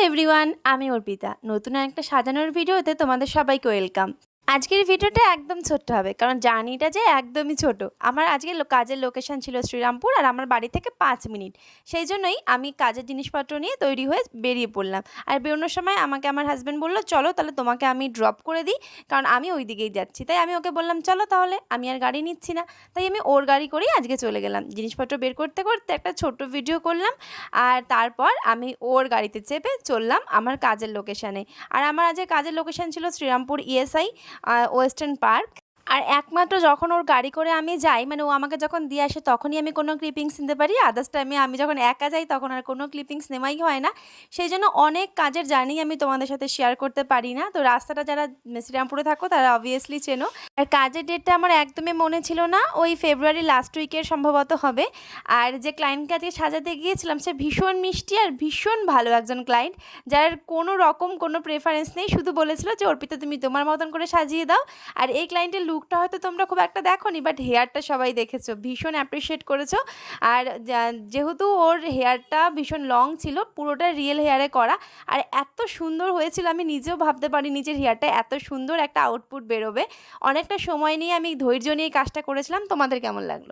Everyone, আমি অর্পিতা। নতুন একটা সাজানোর ভিডিওতে তোমাদের সবাইকে ওয়েলকাম। আজকের ভিডিওটা একদম ছোট্ট হবে, কারণ জার্নিটা যে একদমই ছোট। আমার আজকে কাজের লোকেশন ছিল শ্রীরামপুর, আর আমার বাড়ি থেকে 5 মিনিট। সেই জন্যই আমি কাজের জিনিসপত্র নিয়ে তৈরি হয়ে বেরিয়ে পড়লাম। আর বেরোনোর সময় আমাকে আমার হাজব্যান্ড বললো, চলো তাহলে তোমাকে আমি ড্রপ করে দিই, কারণ আমি ওই দিকেই যাচ্ছি। তাই আমি ওকে বললাম, চলো তাহলে, আমি আর গাড়ি নিচ্ছি না। তাই আমি ওর গাড়ি করেই আজকে চলে গেলাম। জিনিসপত্র বের করতে করতে একটা ছোট্ট ভিডিও করলাম, আর তারপর আমি ওর গাড়িতে চেপে চললাম আমার কাজের লোকেশানে। আর আমার আজকে কাজের লোকেশান ছিল শ্রীরামপুর ইএসআই ওয়েস্টার্ন পার্ক। আর একমাত্র যখন ওর গাড়ি করে আমি যাই, মানে ও আমাকে যখন দিয়ে আসে, তখনই আমি কোনো ক্লিপিংস নিতে পারি। আদার্স টাইমে আমি যখন একা যাই তখন আর কোনো ক্লিপিংস নেওয়াই হয় না। সেই জন্য অনেক কাজের জার্নি আমি তোমাদের সাথে শেয়ার করতে পারি না। তো রাস্তাটা যারা শ্রীরামপুরে থাকো তারা অবভিয়াসলি চেনো। আর কাজের ডেটটা আমার একদমই মনে ছিল না, ওই ফেব্রুয়ারি লাস্ট উইকের সম্ভবত হবে। আর যে ক্লায়েন্টকে আজকে সাজাতে গিয়েছিলাম, সে ভীষণ মিষ্টি আর ভীষণ ভালো একজন ক্লায়েন্ট, যার কোনো রকম কোনো প্রেফারেন্স নেই। শুধু বলেছিল যে অর্পিতা তুমি তোমার মতন করে সাজিয়ে দাও। আর এই ক্লায়েন্টের লুকটা হয়তো তোমরা খুব একটা দেখোনি, বাট হেয়ারটা সবাই দেখেছো, ভীষণ অ্যাপ্রিসিয়েট করেছো। আর যেহেতু ওর হেয়ারটা ভীষণ লং ছিল, পুরোটা রিয়েল হেয়ারে করা, আর এত সুন্দর হয়েছিল, আমি নিজেও ভাবতে পারি নিজের হেয়ারটা এত সুন্দর একটা আউটপুট বেরোবে। অনেকটা সময় নিয়ে আমি ধৈর্য নিয়ে কাজটা করেছিলাম। তোমাদের কেমন লাগলো?